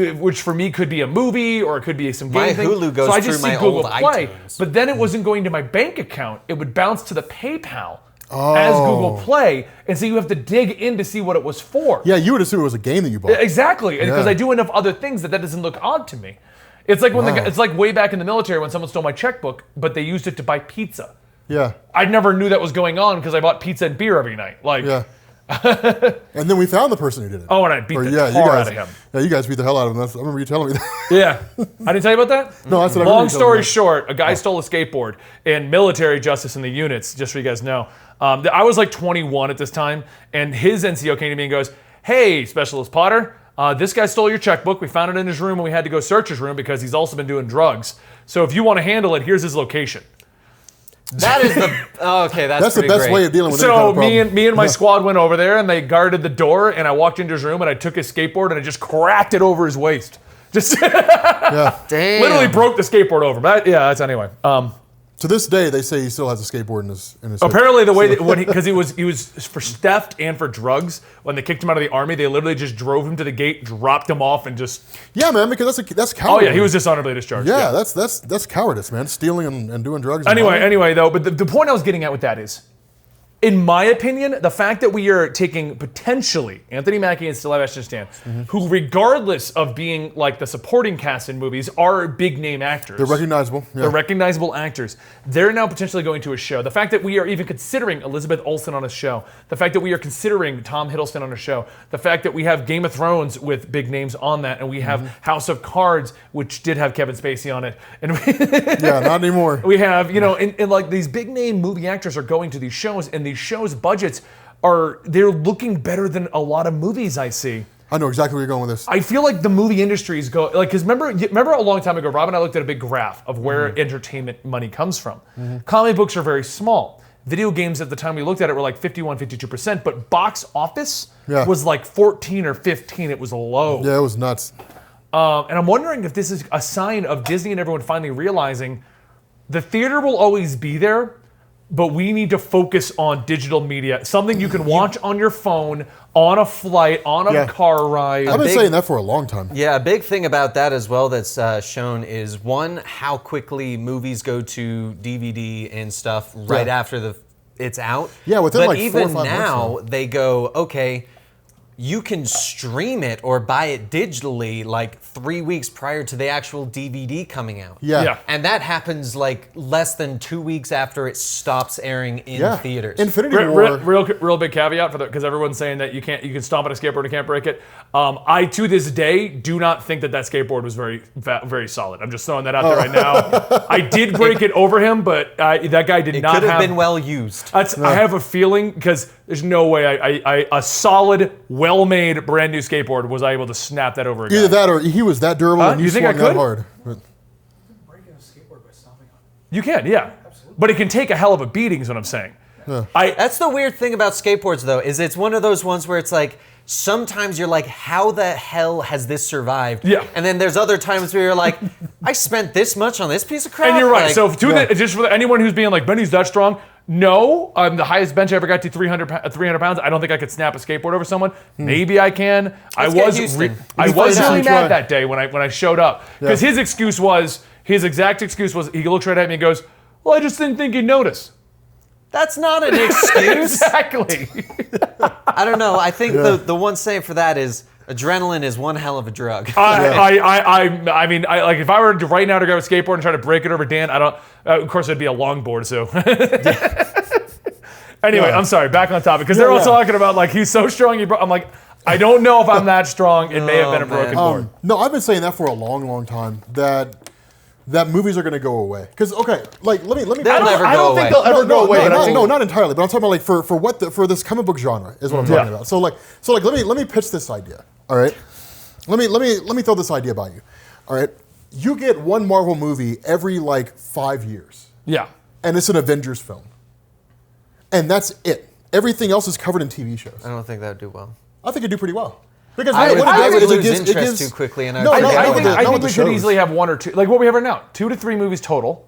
for me could be a movie or it could be some game thing. Hulu goes so I just through see my Google old Play, iTunes. but then it wasn't going to my bank account. It would bounce to the PayPal as Google Play, and so you have to dig in to see what it was for. Yeah, you would assume it was a game that you bought. Exactly, because I do enough other things that doesn't look odd to me. It's like it's like way back in the military when someone stole my checkbook, but they used it to buy pizza. Yeah. I never knew that was going on because I bought pizza and beer every night. Like, Yeah. And then we found the person who did it. Oh, and I beat the tar out of him. Yeah, you guys beat the hell out of him. I remember you telling me that. Yeah. I didn't tell you about that? No, I said I Long story short, a guy stole a skateboard in military justice in the units, just so you guys know. I was like 21 at this time, and his NCO came to me and goes, hey, Specialist Potter, this guy stole your checkbook. We found it in his room, and we had to go search his room because he's also been doing drugs. So if you want to handle it, here's his location. that is the okay. That's the best way of dealing with any kind of problem. me and my squad went over there, and they guarded the door, and I walked into his room, and I took his skateboard, and I just cracked it over his waist. Just Damn. literally broke the skateboard over. But yeah, that's anyway. To this day, they say he still has a skateboard in his hip. Apparently, the way that because he was for theft and for drugs. When they kicked him out of the army, they literally just drove him to the gate, dropped him off, and just. Yeah, man, because that's Oh cowardice. yeah, he was dishonorably discharged. Yeah, that's cowardice, man. Stealing and doing drugs. Anyway, though, but the point I was getting at with that is, in my opinion, the fact that we are taking potentially Anthony Mackie and Steve Ashton, who, regardless of being like the supporting cast in movies, are big name actors. They're recognizable. Yeah. They're recognizable actors. They're now potentially going to a show. The fact that we are even considering Elizabeth Olsen on a show. The fact that we are considering Tom Hiddleston on a show. The fact that we have Game of Thrones with big names on that, and we have House of Cards, which did have Kevin Spacey on it. And Yeah, not anymore. we have, and like these big name movie actors are going to these shows, and these shows' budgets they're looking better than a lot of movies I see. I know exactly where you're going with this. I feel like the movie industry is going, like, because remember a long time ago, Rob and I looked at a big graph of where entertainment money comes from. Comic books are very small. Video games at the time we looked at it were like 51, 52%, but box office was like 14 or 15. It was low. Yeah, it was nuts. And I'm wondering if this is a sign of Disney and everyone finally realizing the theater will always be there, but we need to focus on digital media. Something you can watch on your phone, on a flight, on a car ride. I've been saying that for a long time. Yeah, a big thing about that as well that's shown is, one, how quickly movies go to DVD and stuff right after it's out. Yeah, within but like 4 or 5 even months now, they go, okay, you can stream it or buy it digitally like 3 weeks prior to the actual DVD coming out. Yeah. And that happens like less than 2 weeks after it stops airing in theaters. Infinity War. Real big caveat for because everyone's saying that you can stomp on a skateboard and can't break it. I to this day do not think that skateboard was very solid. I'm just throwing that out there right now. I did break it over him, but that guy did not could have been well used. I have a feeling because there's no way a solid, well-made, brand new skateboard was I able to snap that over a guy. Either that or he was that durable and you think I swung that could? hard. But Breaking a skateboard by stomping on it. You can, yeah. Absolutely. But it can take a hell of a beating is what I'm saying. That's the weird thing about skateboards, though, is it's one of those ones where it's like, sometimes you're like, how the hell has this survived? Yeah. And then there's other times where you're like, I spent this much on this piece of crap. And you're right. Like, So just for anyone who's being like, Benny's that strong, no, the highest bench I ever got to 300 pounds. I don't think I could snap a skateboard over someone. Maybe I can. I was really mad that day when I showed up because his exact excuse was he looks right at me and goes, "Well, I just didn't think you'd notice." That's not an excuse. Exactly. I don't know. I think the one saying for that is adrenaline is one hell of a drug. I mean, like if I were to right now to grab a skateboard and try to break it over Dan, I don't. Of course, it'd be a longboard. So. Anyway, I'm sorry. Back on topic because they're all talking about like he's so strong. I'm like, I don't know if I'm that strong. It may have been a broken board. No, I've been saying that for a long, long time. That movies are going to go away. Because let me. I don't think they'll ever go away. No, not entirely. But I'm talking about like for this comic book genre is what I'm talking about. So let me pitch this idea. All right. Let me throw this idea by you. All right. You get one Marvel movie every like 5 years. Yeah. And it's an Avengers film. And that's it. Everything else is covered in TV shows. I don't think that would do well. I think it'd do pretty well. Because I would lose interest too quickly. And I think we could easily have one or two, like what we have right now, 2 to 3 movies total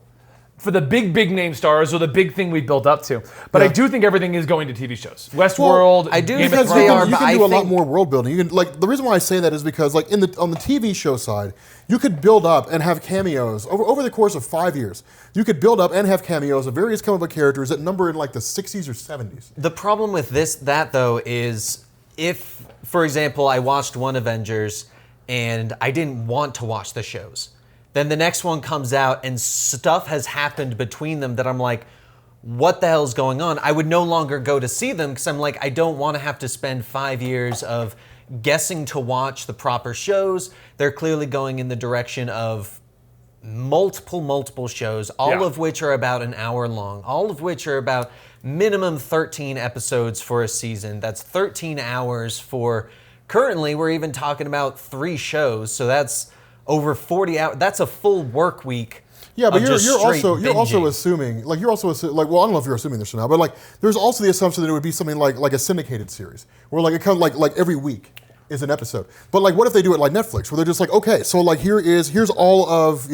for the big name stars or the big thing we built up to. But I do think everything is going to TV shows. Westworld, I do because because they are. You can do a lot more world building. You can the reason why I say that is because like on the TV show side, you could build up and have cameos over the course of 5 years. You could build up and have cameos of various comic book characters that number in like the 60s or 70s. The problem with that though is if, for example, I watched one Avengers and I didn't want to watch the shows. Then the next one comes out and stuff has happened between them that I'm like, what the hell's going on? I would no longer go to see them because I'm like, I don't want to have to spend 5 years of guessing to watch the proper shows. They're clearly going in the direction of multiple shows, all of which are about an hour long, all of which are about minimum 13 episodes for a season. That's 13 hours for, currently we're even talking about 3 shows, so that's over 40 hours. That's a full work week. Yeah, but you're also assuming well, I don't know if you're assuming this or not, but like there's also the assumption that it would be something like a syndicated series where like it comes like every week is an episode. But like what if they do it like Netflix where they're just like, okay, so like here's all of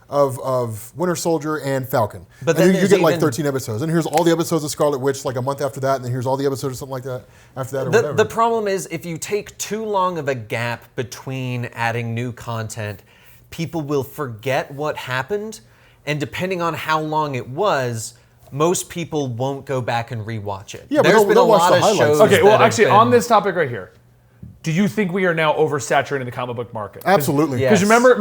of Winter Soldier and Falcon. But then you get like 13 episodes. And here's all the episodes of Scarlet Witch like a month after that, and then here's all the episodes or something like that after that or whatever. The problem is if you take too long of a gap between adding new content, people will forget what happened, and depending on how long it was, most people won't go back and rewatch it. Yeah, there's but been a lot of shows. Okay, well, actually, on this topic right here, do you think we are now oversaturating the comic book market? Absolutely. Because remember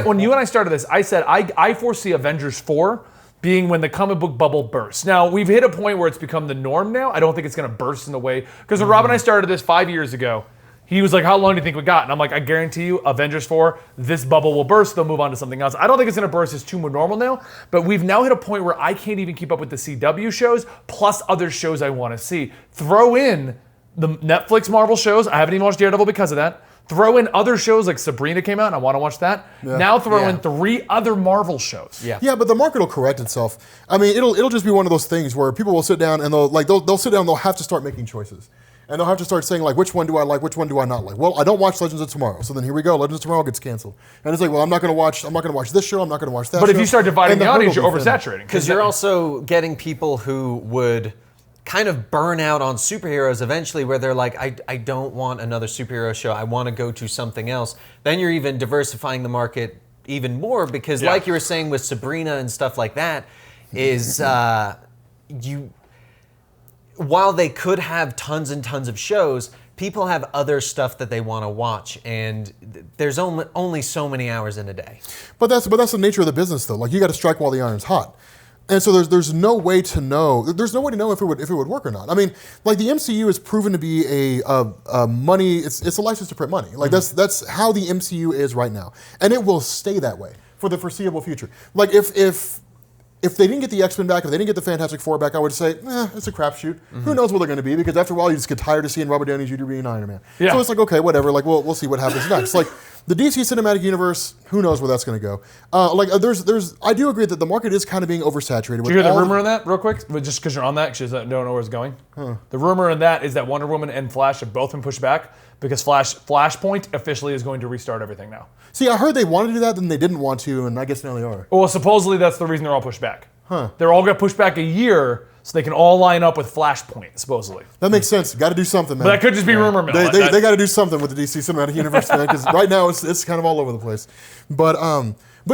when you and I started this, I said I foresee Avengers 4 being when the comic book bubble bursts. Now, we've hit a point where it's become the norm now. I don't think it's going to burst in the way. Because when Rob and I started this 5 years ago, he was like, how long do you think we got? And I'm like, I guarantee you, Avengers 4, this bubble will burst. They'll move on to something else. I don't think it's going to burst. It's too normal now. But we've now hit a point where I can't even keep up with the CW shows, plus other shows I want to see. Throw in the Netflix Marvel shows. I haven't even watched Daredevil because of that. Throw in other shows like Sabrina came out, and I want to watch that. Yeah. Now throw in Yeah. 3 other Marvel shows. Yeah, but the market will correct itself. I mean, it'll just be one of those things where people will sit down and they'll sit down and they'll have to start making choices. And they'll have to start saying, like, which one do I like, which one do I not like? Well, I don't watch Legends of Tomorrow, so then here we go. Legends of Tomorrow gets canceled. And it's like, well, I'm not going to watch this show, I'm not going to watch that But show. if you start dividing And the audience, hurdle you're will be thin. oversaturating. Because you're also getting people who would kind of burn out on superheroes eventually, where they're like, I don't want another superhero show. I want to go to something else. Then you're even diversifying the market even more because, like you were saying with Sabrina and stuff like that, is while they could have tons and tons of shows, people have other stuff that they want to watch, and there's only so many hours in a day. But that's the nature of the business, though. Like, you got to strike while the iron's hot. And so there's no way to know. There's no way to know if it would work or not. I mean, like, the MCU has proven to be a money. It's a license to print money. Like, that's how the MCU is right now, and it will stay that way for the foreseeable future. Like, if they didn't get the X-Men back, if they didn't get the Fantastic Four back, I would say, it's a crapshoot. Who knows what they're going to be? Because after a while, you just get tired of seeing Robert Downey Jr. being Iron Man. Yeah. So it's like, okay, whatever. Like, we'll see what happens next. Like, the DC Cinematic Universe, who knows where that's going to go? I do agree that the market is kind of being oversaturated. Did you hear the rumor on that real quick? But just because you're on that, because you don't know where it's going. The rumor on that is that Wonder Woman and Flash have both been pushed back because Flashpoint officially is going to restart everything now. See, I heard they wanted to do that, then they didn't want to, and I guess now they are. Well, supposedly that's the reason they're all pushed back. They're all going to push back a year so they can all line up with Flashpoint, supposedly. That makes sense. Got to do something, man. But that could just be rumor mill. They got to do something with the DC Cinematic Universe, man, because right now it's kind of all over the place. But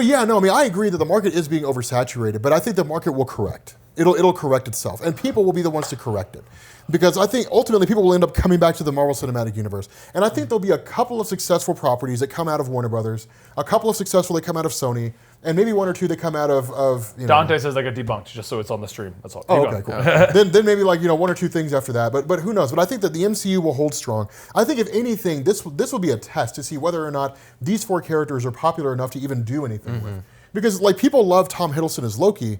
yeah, no, I mean, I agree that the market is being oversaturated, but I think the market will correct. It'll correct itself, and people will be the ones to correct it. Because I think ultimately people will end up coming back to the Marvel Cinematic Universe. And I think there'll be a couple of successful properties that come out of Warner Brothers, a couple of successful that come out of Sony, and maybe 1 or 2 that come out of you know. Dante says I got debunked just so it's on the stream. That's all. Oh, Keep okay, going. cool. then maybe 1 or 2 things after that, but who knows? But I think that the MCU will hold strong. I think if anything, this will be a test to see whether or not these 4 characters are popular enough to even do anything with. Because like people love Tom Hiddleston as Loki,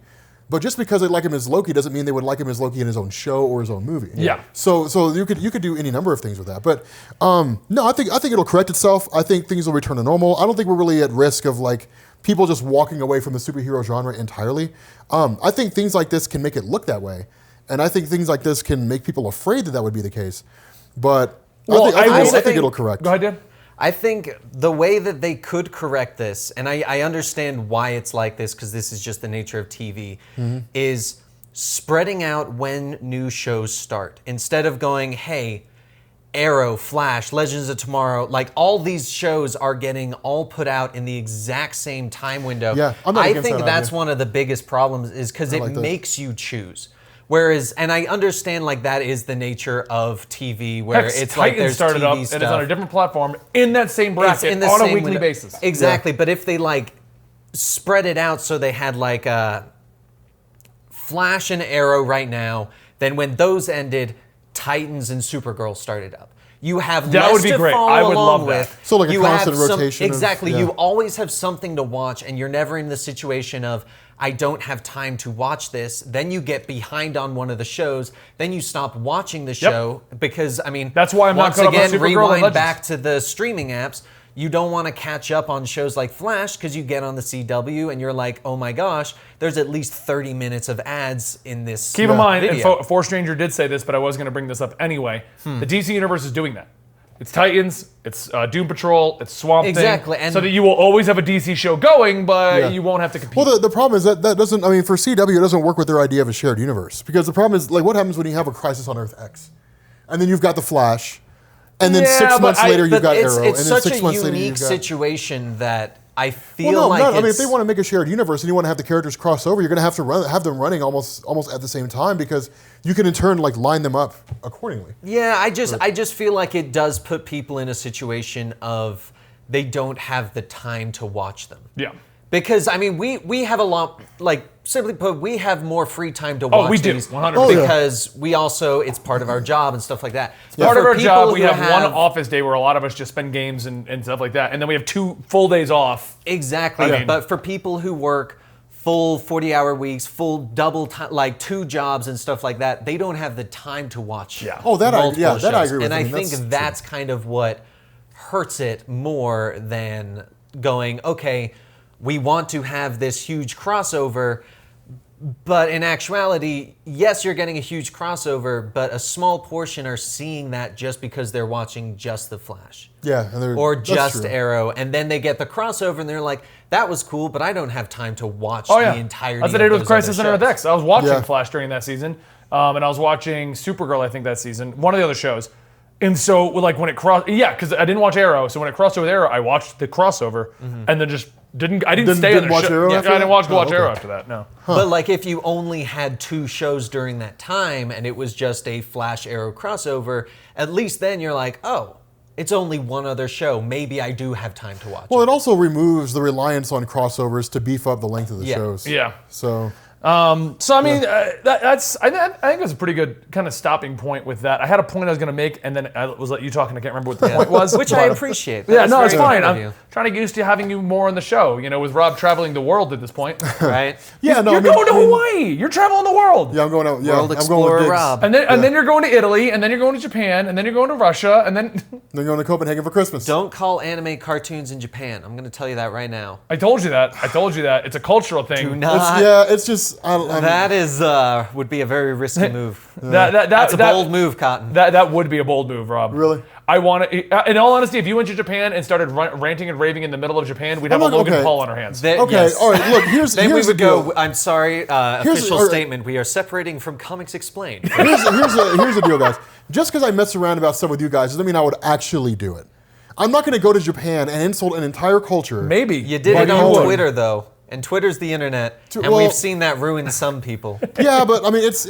but just because they like him as Loki doesn't mean they would like him as Loki in his own show or his own movie. Yeah. So you could do any number of things with that. But no, I think it'll correct itself. I think things will return to normal. I don't think we're really at risk of like people just walking away from the superhero genre entirely. I think things like this can make it look that way, and I think things like this can make people afraid that would be the case. But I think it'll correct. Go ahead, Dan. I think the way that they could correct this, and I understand why it's like this because this is just the nature of TV, is spreading out when new shows start. Instead of going, hey, Arrow, Flash, Legends of Tomorrow, like all these shows are getting all put out in the exact same time window. Yeah, I'm not I against think that that's idea. one of the biggest problems is because it like that. makes you choose. Whereas, and I understand like that is the nature of TV where Heck, it's like Titans there's started TV up stuff. and it's on a different platform in that same bracket It's in the on a same weekly window. basis. Exactly, but if they like spread it out so they had like Flash and Arrow right now, then when those ended, Titans and Supergirl started up. You have That less would be to great. follow I would along love that. with. So like a You constant have some- rotation of- Exactly. yeah. You always have something to watch, and you're never in the situation of I don't have time to watch this. Then you get behind on one of the shows. Then you stop watching the show because I mean That's why I'm not once caught up on again Supergirl and rewind Legends. back to the streaming apps. You don't want to catch up on shows like Flash because you get on the CW and you're like, oh my gosh, there's at least 30 minutes of ads in this Keep in mind, and video. Four Stranger did say this, but I was going to bring this up anyway. The DC Universe is doing that. It's Titans, it's Doom Patrol, it's Swamp Exactly, Thing. and- So that you will always have a DC show going, but Yeah. you won't have to compete. Well, the problem is that doesn't. I mean, for CW, it doesn't work with their idea of a shared universe because the problem is like what happens when you have a Crisis on Earth X, and then you've got the Flash, and then Yeah, 6 but months later you've But got it's, Arrow, it's and then such 6 a months later unique you've got. situation that I feel Well, no, like no. I mean, if it's- they want to make a shared universe and you want to have the characters cross over, you're going to have to have them running almost at the same time because you can in turn like line them up accordingly. Yeah, I just feel like it does put people in a situation of they don't have the time to watch them. yeah. Because I mean, we have a lot, like simply put, we have more free time to watch we do, these 100%. Oh, yeah. because we also it's part of our job and stuff like that. But Part of for our people job, we who have one office day where a lot of us just spend games and stuff like that. And then we have 2 full days off. Exactly. I mean- But for people who work full 40-hour weeks, full double time, like 2 jobs and stuff like that, they don't have the time to watch. Yeah. Oh, that I multiple agree with. shows. I And mean, I think that's that's kind of what hurts it more than going, okay, we want to have this huge crossover, but in actuality, yes, you're getting a huge crossover, but a small portion are seeing that just because they're watching just The Flash. Yeah, or that's just true. Arrow, and then they get the crossover and they're like, that was cool, but I don't have time to watch Oh yeah, the entirety that's what I did of with those Crisis on other Earth shows. X. I was watching Yeah. Flash during that season, and I was watching Supergirl. I think that season, one of the other shows. And so, like when it crossed, because I didn't watch Arrow, so when it crossed over with Arrow, I watched the crossover, and then just didn't. I didn't stay on didn't the watch show. Arrow Yeah, after I that? didn't watch Oh, okay. Arrow after that. No. But like if you only had 2 shows during that time and it was just a Flash Arrow crossover, at least then you're like, oh, it's only one other show. Maybe I do have time to watch Well, it. it also removes the reliance on crossovers to beef up the length of the Yeah. shows. Yeah. So So I mean, that's I think that's a pretty good kind of stopping point with that. I had a point I was going to make, and then I was let you talking. I can't remember what the point was. Which I appreciate. That Yeah, was no, it's very fine. kind of I'm you. trying to get used to having you more on the show. You know, with Rob traveling the world at this point. Right? yeah, no, You're I mean, going to Hawaii. You're traveling the world. Yeah, I'm going out. Yeah, World I'm going Explorer with Diggs. Rob. And then you're going to Italy, and then you're going to Japan, and then you're going to Russia, and then Then going to Copenhagen for Christmas. Don't call anime cartoons in Japan. I'm going to tell you that right now. I told you that. It's a cultural thing. Do not. It's just I'm, That is would be a very risky move. That's a bold move, Cotton. That would be a bold move, Rob. Really? I want to. In all honesty, if you went to Japan and started ranting and raving in the middle of Japan, we'd have I'm a like, Logan okay. Paul on our hands. Okay, Yes. all right. Look, here's Then here's we would the deal. go, I'm sorry, official all right. statement. We are separating from Comics Explained. Here's the deal, guys. Just because I mess around about stuff with you guys doesn't mean I would actually do it. I'm not going to go to Japan and insult an entire culture. Maybe You did Like it on Holland. Twitter, though. And Twitter's the internet. And well- we've seen that ruin some people. Yeah, but I mean, it's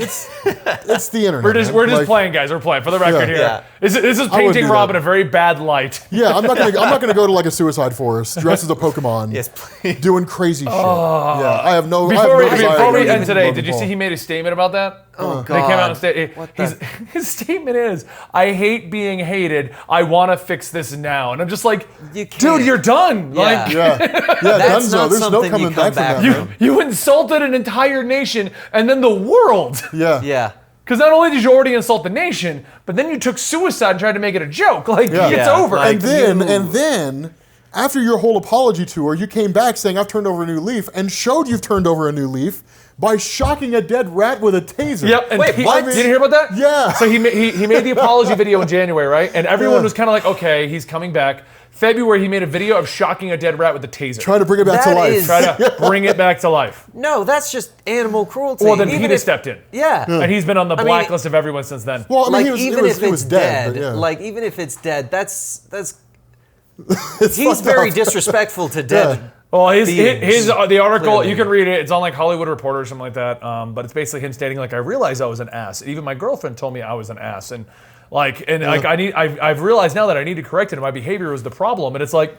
the internet. we're just man. Like, playing, guys. We're playing for the record Yeah. here. Yeah. This is I would painting do Rob that. in a very bad light. Yeah, I'm not gonna go to like a suicide forest dressed as a Pokemon. Yes, please. Doing crazy shit. Yeah, I have no. Before I we, have no desire before to we do end today, Logan did you Paul. see he made a statement about that? Oh, They came out and God. stated What the- his statement is, "I hate being hated. I want to fix this now." And I'm just like, You can't. dude, you're done. Yeah. Like, Yeah, That's Dunzo. not There's no something you coming come back from back that. from. man. you insulted an entire nation and then the world. Yeah. Yeah. Because not only did you already insult the nation, but then you took suicide and tried to make it a joke. Like, Yeah. it's Yeah, over. like- And then, after your whole apology tour, you came back saying, I've turned over a new leaf, and showed you've turned over a new leaf by shocking a dead rat with a taser. Yep. And Wait, what? Did you hear about that? Yeah. So he made the apology video in January, right? And everyone Yeah. was kind of like, okay, he's coming back. February, he made a video of shocking a dead rat with a taser. Trying to bring it back to That life. is- Try to bring it back to life. No, that's just animal cruelty. Well, then Even PETA if- stepped in. Yeah. And he's been on the I mean- blacklist of everyone since then. Well, I mean, Like, he was, even it was, if it was it's dead. dead, but yeah. like, even if it's dead, that's It's he's fucked very up. disrespectful to dead. Yeah. Well, his beings, the article, clearly. you can read it. It's on like Hollywood Reporter or something like that. But it's basically him stating like, I realized I was an ass. Even my girlfriend told me I was an ass. And I've realized now that I need to correct it. And my behavior was the problem. And it's like,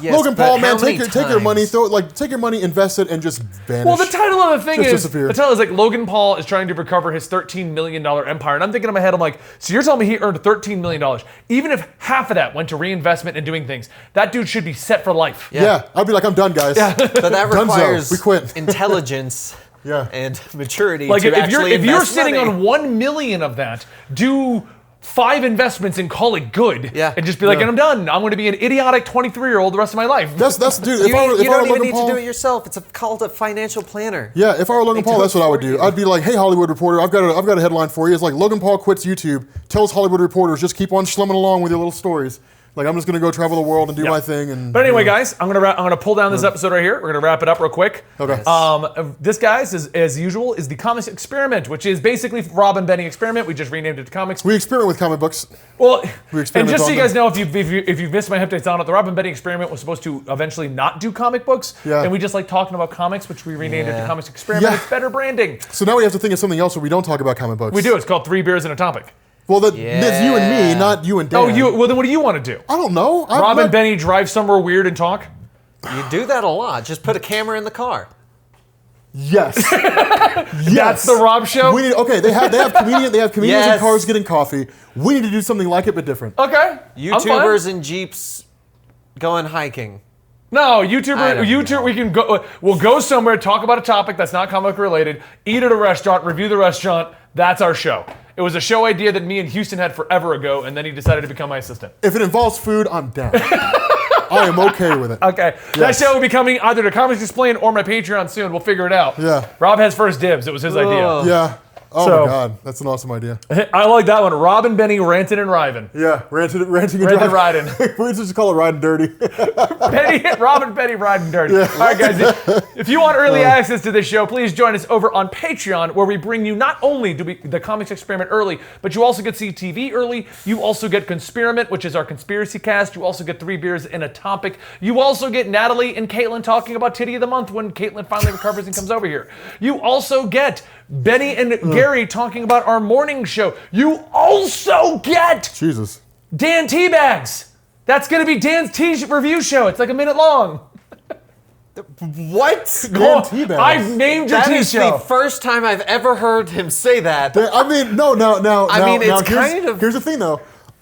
Yes, Logan but Paul, how man, many take your money, times? take your money, invest it, and just vanish. well, the title of the thing Just is disappear. the title is like Logan Paul is trying to recover his $13 million empire. And I'm thinking in my head, I'm like, so you're telling me he earned $13 million? Even if half of that went to reinvestment and doing things, that dude should be set for life. Yeah, I'd be like, I'm done, guys. But that Dunzo, requires we quit. intelligence Yeah. and maturity Like to if you're actually invest sitting money. on 1 million of that, do 5 investments and call it good. Yeah. And just be like, Yeah. and I'm done. I'm going to be an idiotic 23-year-old the rest of my life. That's dude. If You, I were, you if I were don't even Logan need Paul, to do it yourself. It's called a financial planner. yeah, if I were Logan They Paul, do that's it what I would for do. you. I'd be like, hey, Hollywood Reporter, I've got a headline for you. It's like Logan Paul quits YouTube, tells Hollywood reporters just keep on slumming along with your little stories. Like I'm just gonna go travel the world and do Yep. my thing. And But anyway, guys, I'm gonna pull down this episode right here. We're gonna wrap it up real quick. Okay. This, guys, is as usual, is the Comics Experiment, which is basically Rob and Benny Experiment. We just renamed it to Comics. we experiment with comic books. Well, We and experiment just so on you guys them. know, if you've missed my updates on it, the Rob and Benny Experiment was supposed to eventually not do comic books, Yeah. and we just like talking about comics, which we renamed it to Yeah. Comics Experiment. Yeah. It's better branding. So now we have to think of something else where we don't talk about comic books. We do. It's called 3 Beers and a Topic. Well, that's you and me, Yeah. not you and Dan. Oh, well then what do you want to do? I don't know. I'm Rob not- and Benny drive somewhere weird and talk? You do that a lot. Just put a camera in the car. Yes. That's the Rob show? We need, okay, they have comedians in Yes. cars getting coffee. We need to do something like it, but different. Okay. I'm fine. YouTubers and Jeeps going hiking. No, I don't YouTube. know. We can go. We'll go somewhere, talk about a topic that's not comic related, eat at a restaurant, review the restaurant. That's our show. It was a show idea that me and Houston had forever ago, and then he decided to become my assistant. If it involves food, I'm down. I am okay with it. Okay. That Yes. show will be coming either to Comics Explained or my Patreon soon. We'll figure it out. Yeah. Rob has first dibs. It was his idea. Yeah. Oh So- my God, that's an awesome idea. I like that one. Rob and Benny ranting and riving. Yeah, ranting and Ranting and riding. We just call it riding dirty. Rob and Benny riding dirty. All right, guys. If you want early access to this show, please join us over on Patreon, where we bring you not only do we the Comics Experiment early, but you also get CTV early. You also get Conspirament, which is our conspiracy cast. You also get 3 beers and a topic. You also get Natalie and Caitlin talking about Titty of the Month when Caitlin finally recovers and comes over here. You also get Benny and Gary talking about our morning show. You also get Jesus. Dan Teabags. That's going to be Dan's tea review show. It's like a minute long. What? Dan Teabags. I've named your That tea is show. the first time I've ever heard him say that. I mean, no. I mean, it's here's, kind of- Here's the thing, though.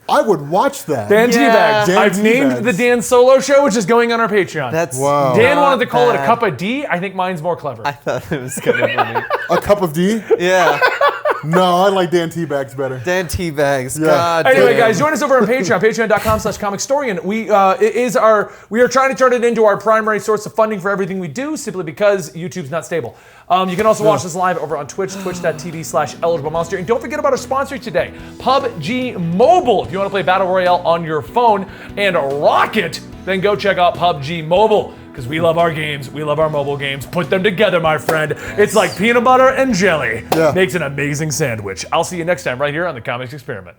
I would watch that. Dan Yeah. Teabags. Dan I've named Teabags. the Dan Solo show, which is going on our Patreon. That's Wow. Dan not wanted to call it a bad. cup of D. I think mine's more clever. I thought it was kind of funny. A cup of D? Yeah. No, I like Dan Teabags better. Dan Teabags. Yeah. God Anyway, damn. guys, join us over on Patreon, patreon.com/Comicstorian. We are trying to turn it into our primary source of funding for everything we do, simply because YouTube's not stable. You can also watch us live over on Twitch, twitch.tv/EligibleMonster. And don't forget about our sponsor today, PUBG Mobile. If you want to play Battle Royale on your phone and rock it, then go check out PUBG Mobile. Because we love our games, we love our mobile games. Put them together, my friend. It's like peanut butter and jelly. Yeah. Makes an amazing sandwich. I'll see you next time right here on the Comics Experiment.